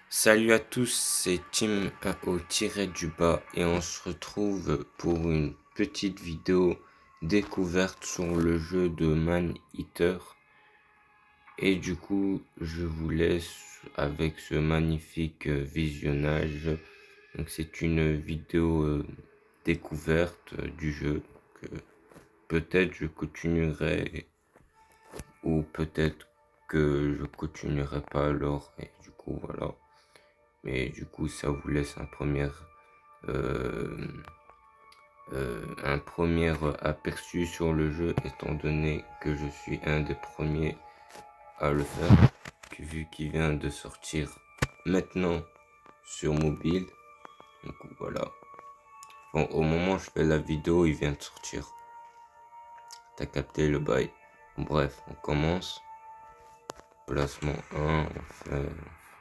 Salut à tous, c'est Tim au tiré du bas et on se retrouve pour une petite vidéo découverte sur le jeu de Man Eater. Et du coup, je vous laisse avec ce magnifique visionnage. Donc c'est une vidéo découverte du jeu que peut-être je continuerai ou peut-être que je continuerai pas alors. Et du coup, voilà. Mais du coup, ça vous laisse euh, un premier aperçu sur le jeu, étant donné que je suis un des premiers à le faire, vu qu'il vient de sortir maintenant sur mobile. Donc voilà. Bon, au moment où je fais la vidéo, il vient de sortir. T'as capté le bail. Bref, on commence. Placement 1,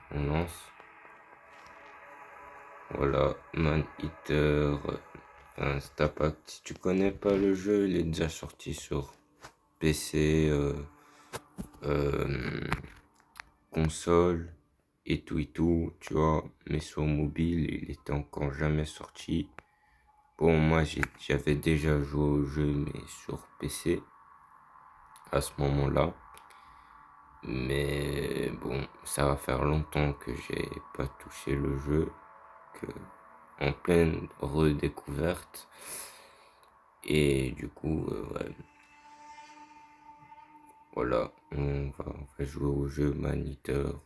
on lance. Voilà, Man Eater. Enfin, si tu connais pas le jeu, il est déjà sorti sur PC, euh, console et tout, tu vois. Mais sur mobile, il était encore jamais sorti. Bon, moi, j'avais déjà joué au jeu, mais sur PC à ce moment-là. Mais bon, ça va faire longtemps que j'ai pas touché le jeu, que en pleine redécouverte. Et du coup, ouais, voilà, on va jouer au jeu Maniteur,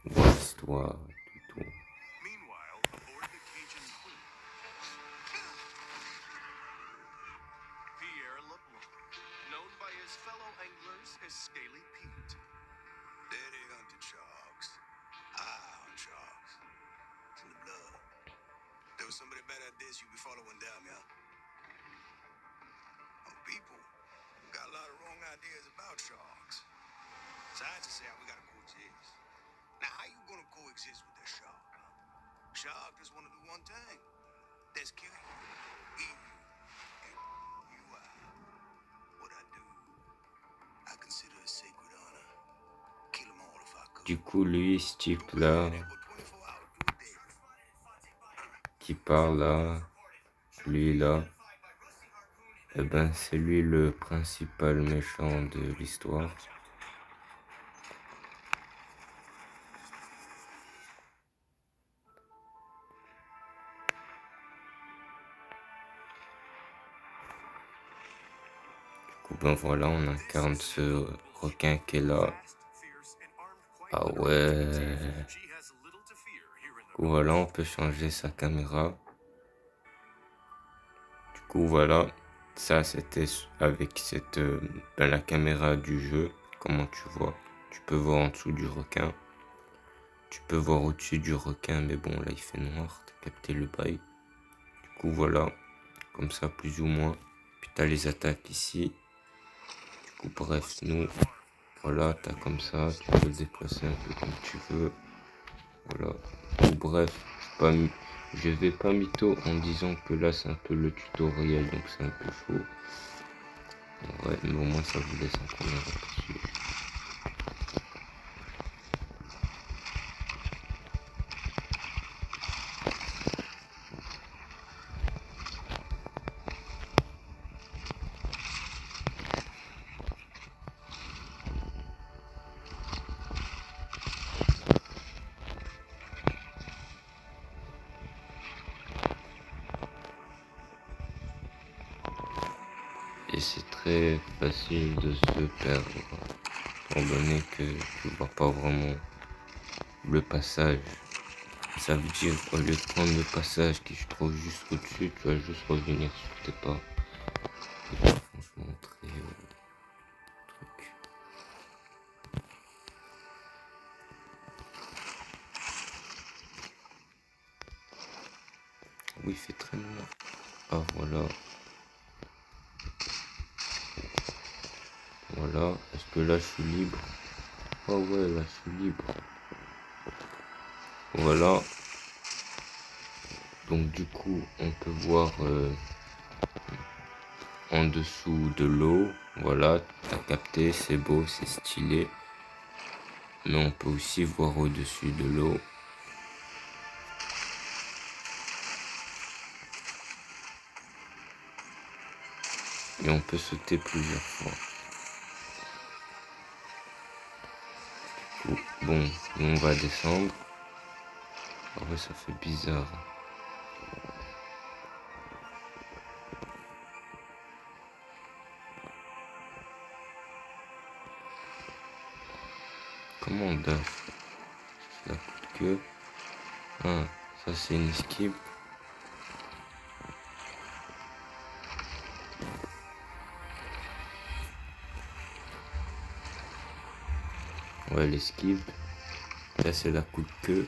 l'histoire, tout. Meanwhile, aboard the Cajun Queen, Pierre LeBlanc, known by his fellow anglers as Scaly Pete. Daddy hunted sharks. I hunt sharks. It's in the blood. There was somebody better at this, you be following them, yeah? Oh, people got a lot of wrong ideas about sharks. Scientists say we gotta coexist. Now, how you gonna coexist with a shark, huh? Shark just wanna do one thing. That's kill you, eat you, and you out. What I do, I consider a sacred honor. Kill them all if I could. Du coup, lui, ce type-là, qui parle là, lui là, eh ben, c'est lui le principal méchant de l'histoire. Du coup, ben voilà, on incarne ce requin qui est là. Ah ouais. Du coup, voilà, on peut changer sa caméra. Du coup, voilà, ça c'était avec la caméra du jeu. Comment tu vois? Tu peux voir en dessous du requin. Tu peux voir au-dessus du requin, mais bon, là il fait noir. T'as capté le bail. Du coup, voilà, comme ça, plus ou moins. Puis t'as les attaques ici. Du coup, bref, nous, voilà, t'as comme ça. Tu peux le déplacer un peu comme tu veux. Voilà. Ou bref, je vais pas mytho en disant que là c'est un peu le tutoriel, donc c'est un peu chaud. Ouais, mais au moins ça vous laisse un premier aperçu. Et c'est très facile de se perdre, étant donné que tu vois pas vraiment le passage. Ça veut dire, au lieu de prendre le passage qui se trouve juste au-dessus, tu vas juste revenir sur tes pas. C'est pas franchement très truc. Oui, il fait très noir. Ah voilà. Voilà. Est-ce que là je suis libre? Ah ouais, là je suis libre. Voilà. Donc du coup, on peut voir en dessous de l'eau. Voilà, t'as capté, c'est beau, c'est stylé. Mais on peut aussi voir au-dessus de l'eau. Et on peut sauter plusieurs fois. Bon, on va descendre. Ah ouais, ça fait bizarre. Comment on dash? La coup de queue. Ah, ça c'est une esquive. Ouais, l'esquive. Ça c'est la coup de queue.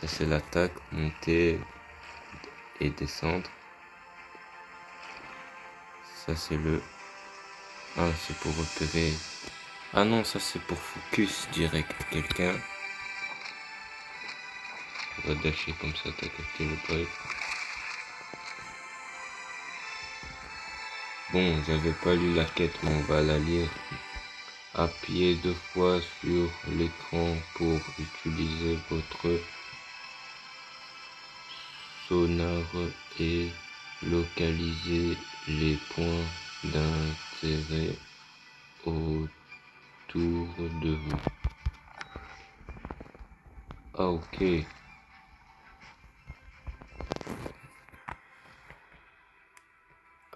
Ça c'est l'attaque, monter et descendre. Ça c'est le... Ah, c'est pour repérer... Ah non, ça c'est pour focus direct quelqu'un. On va dasher comme ça, t'as capté le break. Bon, j'avais pas lu la quête, mais on va la lire. Appuyez 2 fois sur l'écran pour utiliser votre sonar et localiser les points d'intérêt autour de vous. Ah ok.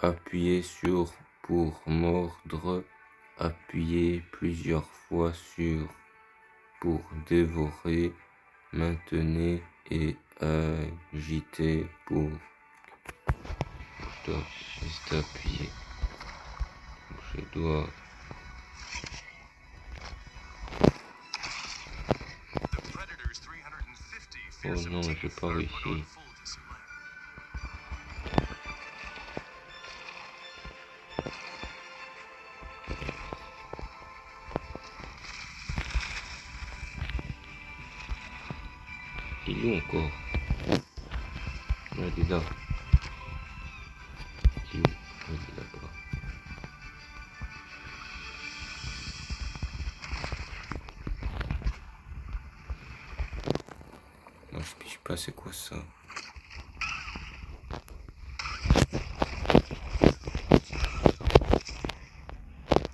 Appuyez sur pour mordre. Appuyez plusieurs fois sur pour dévorer. Maintenez et agitez pour rester appuyé. Je dois... Oh non, j'ai pas réussi. Il est où encore? Il est là. Il est où? Il est là-bas. Moi je piche pas, c'est quoi ça?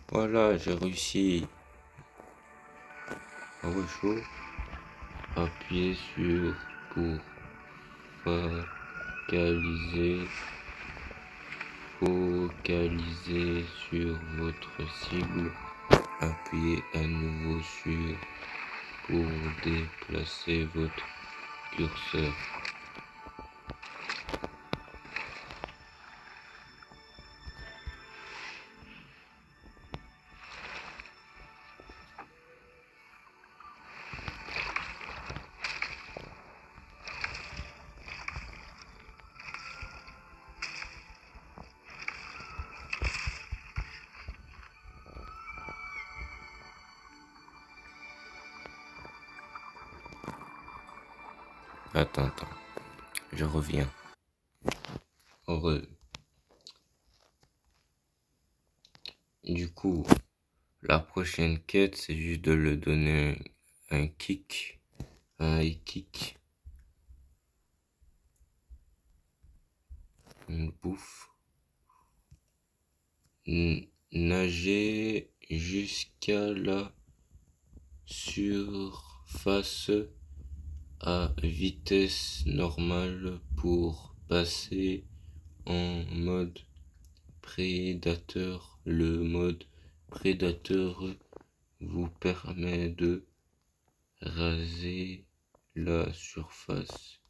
Voilà, j'ai réussi. Ah ouais, chaud. Appuyez sur pour focaliser sur votre cible. Appuyez à nouveau sur pour déplacer votre curseur. Attends, je reviens. Heureux. Du coup, la prochaine quête, c'est juste de le donner un kick, un high kick, une bouffe. Nager jusqu'à la surface à vitesse normale pour passer en mode prédateur. Le mode prédateur vous permet de raser la surface.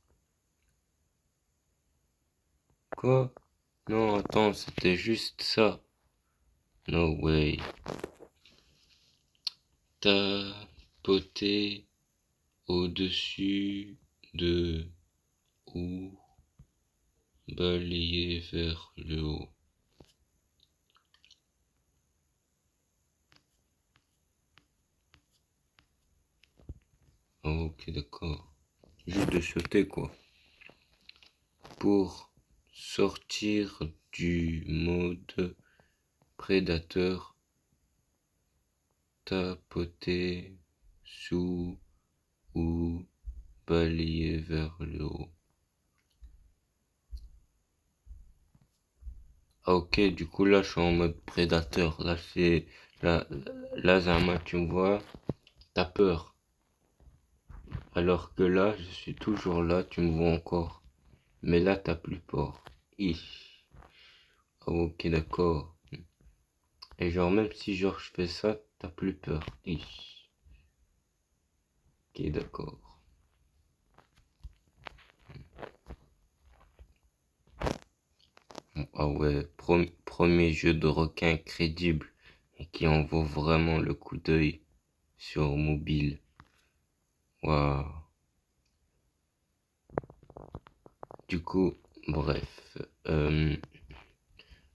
Quoi? Non, attends, c'était juste ça. No way. Tapoter au-dessus de ou balayer vers le haut. Ok, d'accord. Juste de sauter, quoi. Pour sortir du mode prédateur, tapoter sous ou balayer vers le haut. Ah, ok, du coup là je suis en mode prédateur. Là Zama, tu me vois, t'as peur. Alors que là, je suis toujours là, tu me vois encore. Mais là, t'as plus peur. Ich. Ah, ok, d'accord. Et genre, même si genre je fais ça, t'as plus peur. Ich. Ok, d'accord. Ah ouais, premier jeu de requin crédible et qui en vaut vraiment le coup d'œil sur mobile. Waouh. Du coup, bref.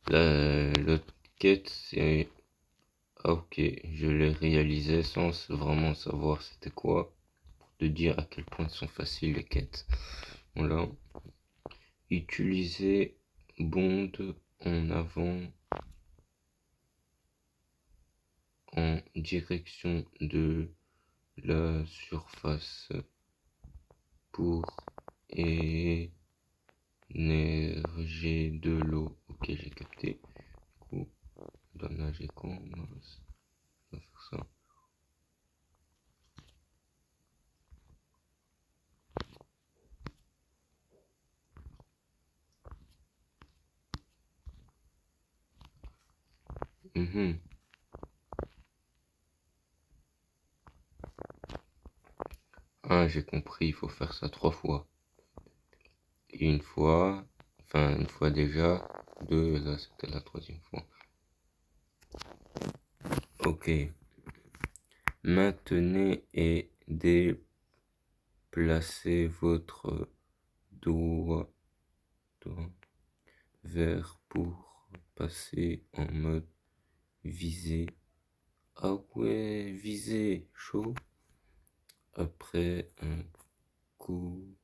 L'autre quête, c'est... Ah, ok, je l'ai réalisé sans vraiment savoir c'était quoi. Pour te dire à quel point ils sont faciles les quêtes. Voilà. Utiliser Bond en avant en direction de la surface pour énerger de l'eau. Ok, j'ai capté. Du coup, on doit nager quand mince. On va faire ça. Mhm. Ah, j'ai compris, il faut faire ça 3 fois. Une fois, enfin une fois déjà, deux, là c'était la troisième fois. Ok. Maintenez et déplacez votre doigt vers pour passer en mode visée. Ah ouais, visée, chaud. Après un coup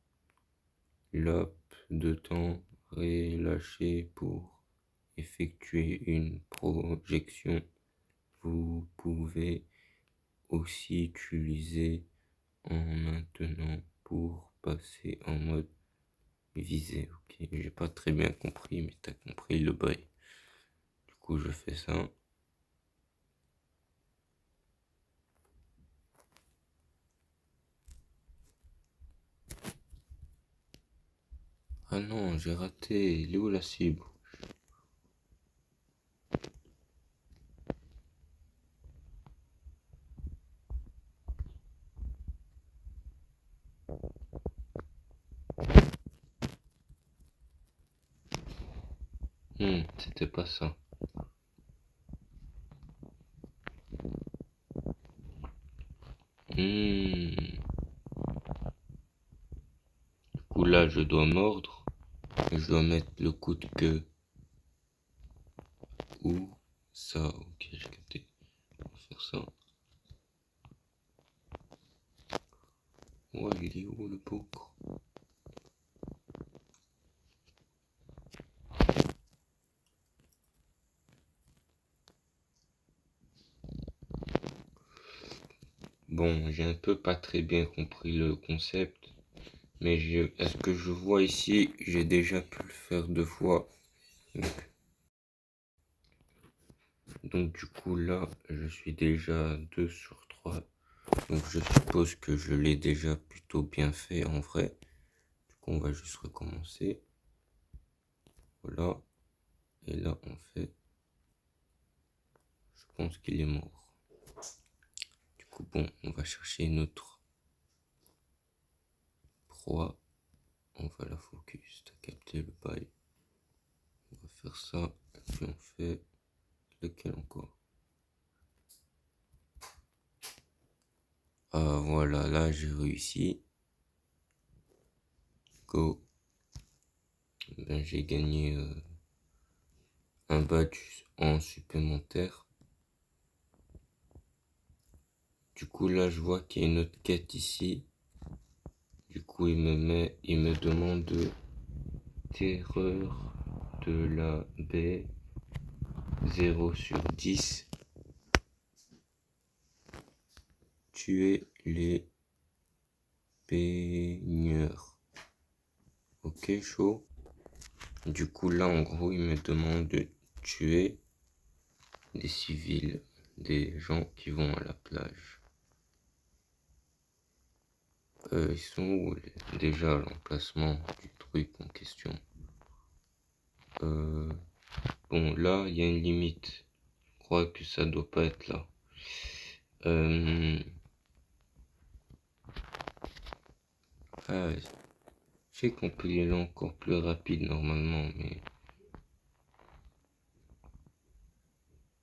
de temps relâché pour effectuer une projection. Vous pouvez aussi utiliser en maintenant pour passer en mode visé. Ok, j'ai pas très bien compris, mais t'as compris le bail. Du coup, je fais ça. Ah non, j'ai raté. Il est où la cible? C'était pas ça. Du coup, là, je dois mordre. Et je dois mettre le coup de queue. Ou ça. Ok, j'ai capté. On va faire ça. Ouais, il est où le poker? Bon, j'ai un peu pas très bien compris le concept. Mais est-ce que je vois ici, j'ai déjà pu le faire 2 fois. Donc du coup là, je suis déjà 2 sur 3. Donc je suppose que je l'ai déjà plutôt bien fait en vrai. Du coup on va juste recommencer. Voilà. Et là on fait... Je pense qu'il est mort. Du coup bon, on va chercher une autre proie. On va la focus. T'as capté le bail. On va faire ça. Et puis on fait... Lequel encore? Ah voilà, là j'ai réussi. Go. Ben, j'ai gagné un badge en supplémentaire. Du coup là je vois qu'il y a une autre quête ici. Du coup il me demande terreur de la baie 0/10. Tuer les baigneurs. Ok, chaud. Du coup là en gros il me demande de tuer des civils, des gens qui vont à la plage. Ils sont où déjà l'emplacement du truc en question? Bon, là, il y a une limite. Je crois que ça doit pas être là. Ah, je sais qu'on peut y aller encore plus rapide normalement, mais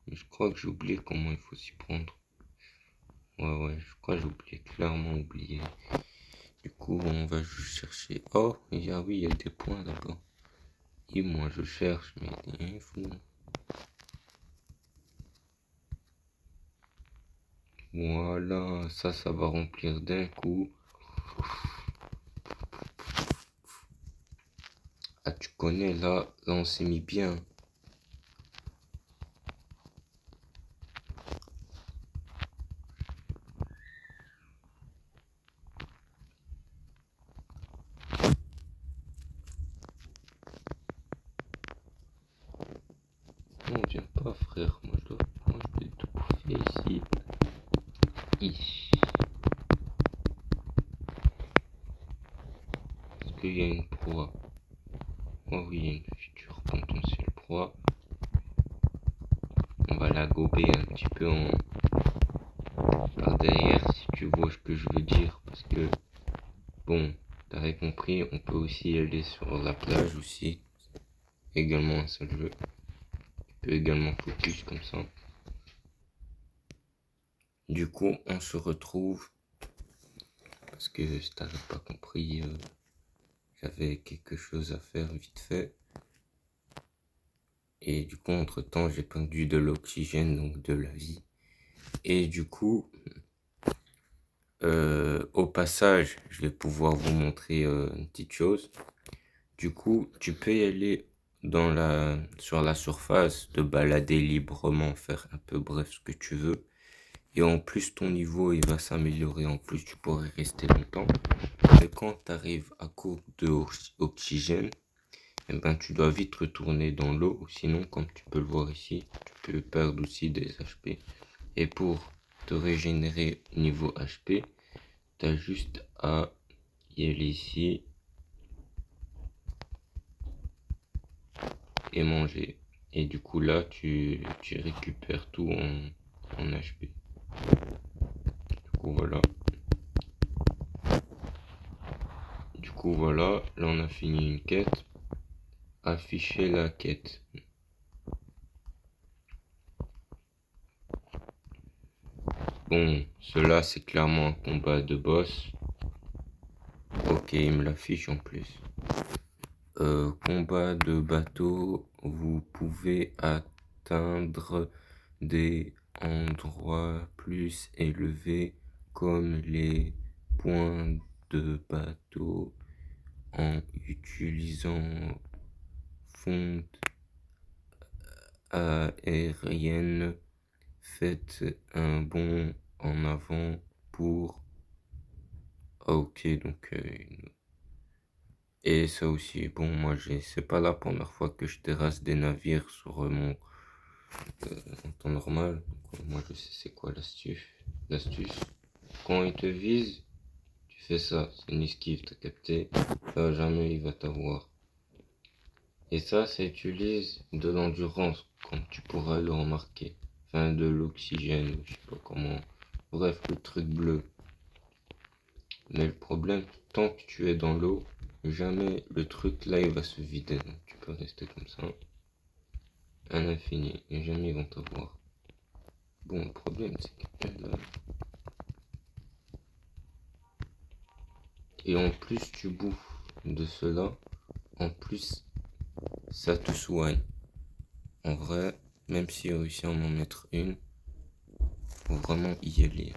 je crois que j'ai oublié comment il faut s'y prendre. Ouais, je crois que j'ai oublié, clairement oublié. Du coup, on va juste chercher. Oh, oui, il y a des points là-bas. Et moi, je cherche, mais rien fou. Voilà, ça va remplir d'un coup. Ah, tu connais, là on s'est mis bien. Non, viens pas, frère. Moi, je vais tout bouffer ici. Ici. Est-ce qu'il y a une proie? Oh oui, il y a une future potentielle proie. On va la gober un petit peu par derrière, si tu vois ce que je veux dire. Parce que, bon, t'avais compris, on peut aussi aller sur la plage aussi. Également un seul jeu. Tu peux également focus comme ça. Du coup, on se retrouve. Parce que si t'avais pas compris, j'avais quelque chose à faire vite fait. Et du coup, entre temps, j'ai perdu de l'oxygène, donc de la vie. Et du coup, au passage, je vais pouvoir vous montrer une petite chose. Du coup, tu peux y aller sur la surface, te balader librement, faire un peu bref ce que tu veux. Et en plus, ton niveau, il va s'améliorer. En plus, tu pourrais rester longtemps. Mais quand tu arrives à court d'oxygène, eh ben, tu dois vite retourner dans l'eau. Sinon, comme tu peux le voir ici, tu peux perdre aussi des HP. Et pour te régénérer niveau HP, tu as juste à y aller ici et manger. Et du coup, là, tu récupères tout en HP. Du coup, voilà. Là, on a fini une quête. Afficher la quête. Bon, cela c'est clairement un combat de boss. Ok, il me l'affiche en plus. Combat de bateau, vous pouvez atteindre des endroits plus élevés comme les points de bateau en utilisant fonte aérienne. Faites un bond en avant pour... Ah, ok, donc... Et ça aussi, bon, moi, c'est pas la première fois que je terrasse des navires sur mon en temps normal. Donc, moi, je sais c'est quoi l'astuce. L'astuce, quand il te vise, tu fais ça. C'est une esquive, t'as capté. Là, jamais il va t'avoir. Et ça utilise de l'endurance, comme tu pourras le remarquer. Enfin, de l'oxygène, je sais pas comment. Bref, le truc bleu. Mais le problème, tant que tu es dans l'eau, jamais le truc là il va se vider. Donc tu peux rester comme ça. À l'infini. Et jamais ils vont t'avoir. Bon, le problème c'est que là... Et en plus tu bouffes de cela. En plus, ça te soigne. En vrai, même si j'ai réussi à m'en mettre une, faut vraiment y aller.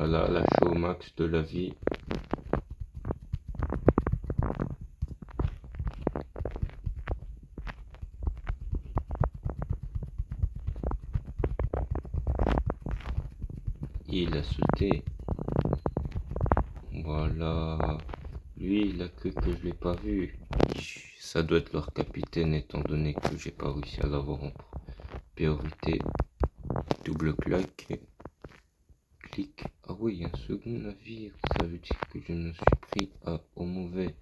Voilà, lâché au max de la vie. Il a sauté. Voilà. Lui, il a cru que je l'ai pas vu. Ça doit être leur capitaine étant donné que j'ai pas réussi à l'avoir en priorité. Double claque. Clic. Ah oui, il y a un second navire. Ça veut dire que je me suis pris au mauvais.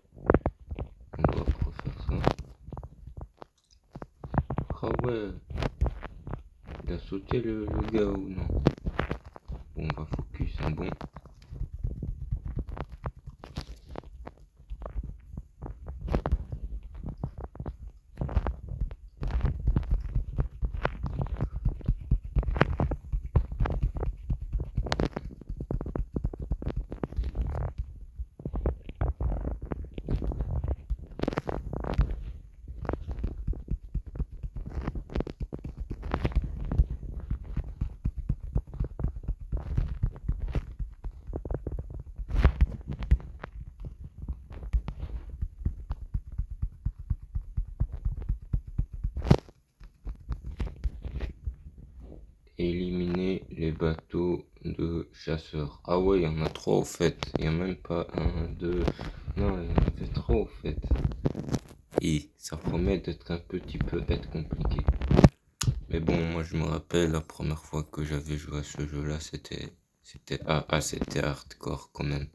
On va refaire ça. Ah ouais. Il a sauté le gars ou non? Bon, on va focus, c'est bon. Éliminer les bateaux de chasseurs. Ah ouais, il y en a trois au fait. Il n'y a même pas un, deux. Non, il y en avait trois au fait. Et ça promet d'être un petit peu compliqué. Mais bon, moi je me rappelle la première fois que j'avais joué à ce jeu-là, c'était hardcore quand même.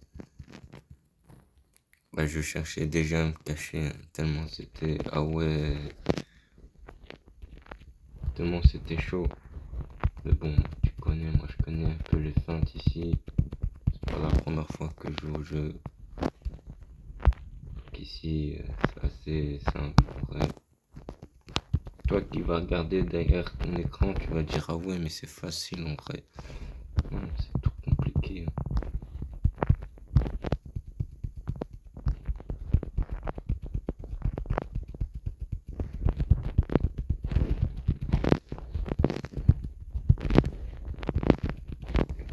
Bah, je cherchais déjà à me cacher, hein, tellement c'était tellement c'était chaud. Mais bon, tu connais, moi je connais un peu les feintes ici. C'est pas la première fois que je joue au jeu. Donc ici, c'est assez simple en vrai. Toi qui vas regarder derrière ton écran, tu vas dire ah ouais mais c'est facile en vrai. Non, c'est tout compliqué. Hein.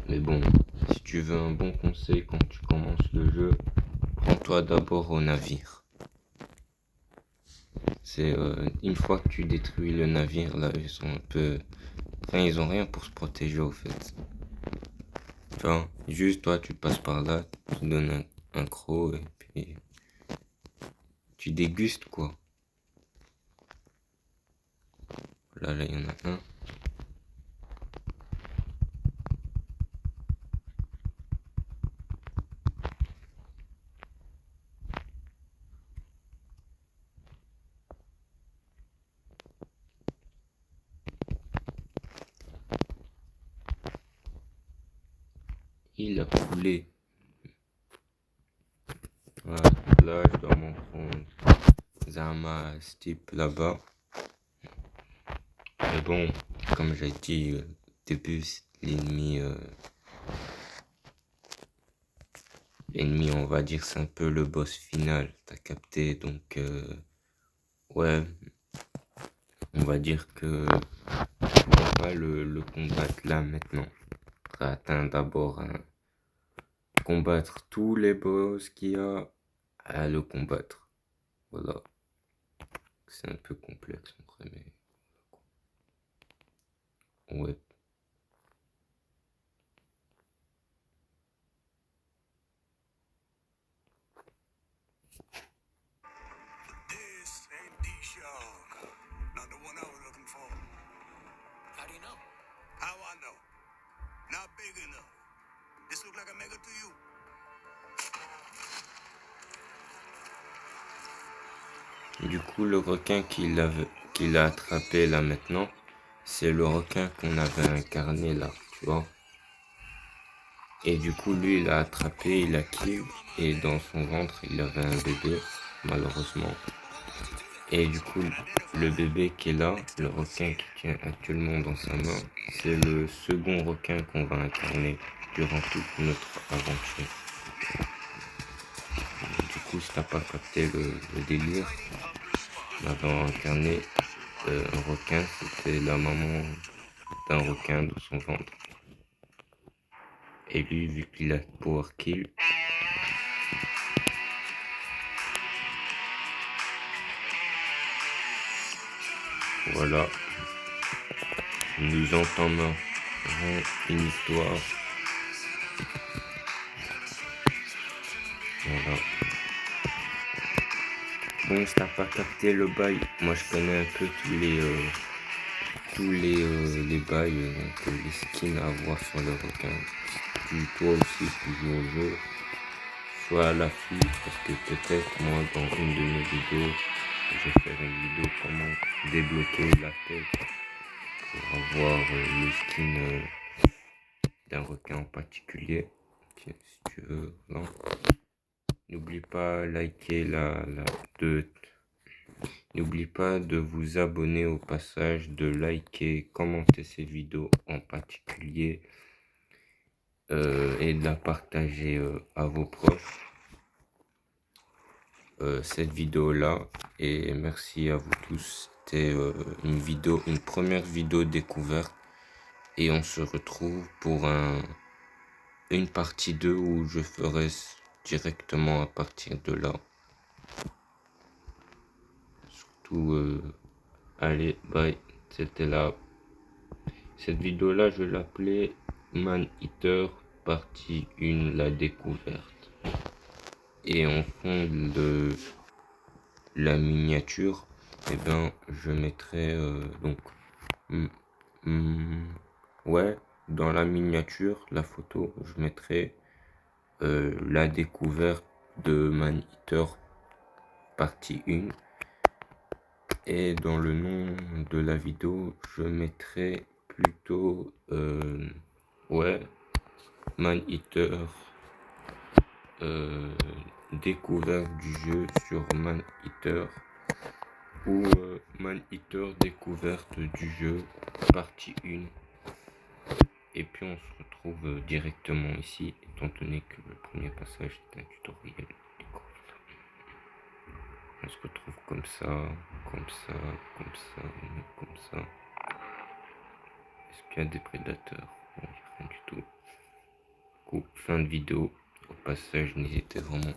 Mais bon, si tu veux un bon conseil quand tu commences le jeu, prends-toi d'abord au navire. C'est une fois que tu détruis le navire, là, ils sont un peu... Enfin, ils ont rien pour se protéger, au fait. Tu vois, juste toi, tu passes par là, tu donnes un croc, et puis... Tu dégustes, quoi. Là, il y en a un. Il a coulé. Voilà, là, je dois m'en prendre Zama, ce type là-bas. Mais bon, comme j'ai dit au début, l'ennemi, on va dire, c'est un peu le boss final. T'as capté, donc ouais, on va dire que on va le combattre là maintenant. Atteindre d'abord combattre tous les boss qu'il y a à le combattre. Voilà. C'est un peu complexe en vrai, mais ouais. This ain't the shark. Not the one I was looking for. How do you know? How I know? Not big enough. This look like a mega to you? Du coup, le requin qu'il a attrapé là maintenant, c'est le requin qu'on avait incarné là, tu vois. Et du coup, lui, il a attrapé, il a kill, et dans son ventre, il avait un bébé, malheureusement. Et du coup, le bébé qui est là, le requin qui tient actuellement dans sa main, c'est le second requin qu'on va incarner durant toute notre aventure. Du coup, si t'as pas capté le délire, on avait incarné un requin, c'était la maman d'un requin dans son ventre. Et lui, vu qu'il a Power Kill, voilà, nous entendons une histoire. Voilà. Bon, si t'as pas capté le bail, moi je connais un peu tous les bails, donc les skins à voir sur le requin. Si toi aussi tu joues au jeu, sois à l'affût, parce que peut-être moi dans une de mes vidéos, je vais faire une vidéo comment débloquer la tête pour avoir le skin d'un requin en particulier. Tiens, si tu veux, non. N'oublie pas N'oublie pas de vous abonner au passage, de liker, commenter ces vidéos en particulier et de la partager à vos proches. Cette vidéo là, et merci à vous tous. C'était une première vidéo découverte, et on se retrouve pour une partie 2 où je ferai directement à partir de là. Surtout allez, bye. C'était là. Cette vidéo là, je l'appelais Man Eater partie 1, la découverte. Et en fond de la miniature, et ben je mettrai donc ouais, dans la miniature, la photo, je mettrai la découverte de Man Eater partie 1. Et dans le nom de la vidéo, je mettrai plutôt ouais, Man Eater découverte du jeu sur Man Eater, ou Man Eater découverte du jeu partie 1. Et puis on se retrouve directement ici, étant donné que le premier passage est un tutoriel. On se retrouve comme ça, comme ça, comme ça, comme ça. Est-ce qu'il y a des prédateurs? Bon, il n'y a rien du tout. Coup, fin de vidéo. Au passage, n'hésitez vraiment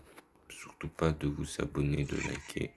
surtout pas de vous abonner, de liker.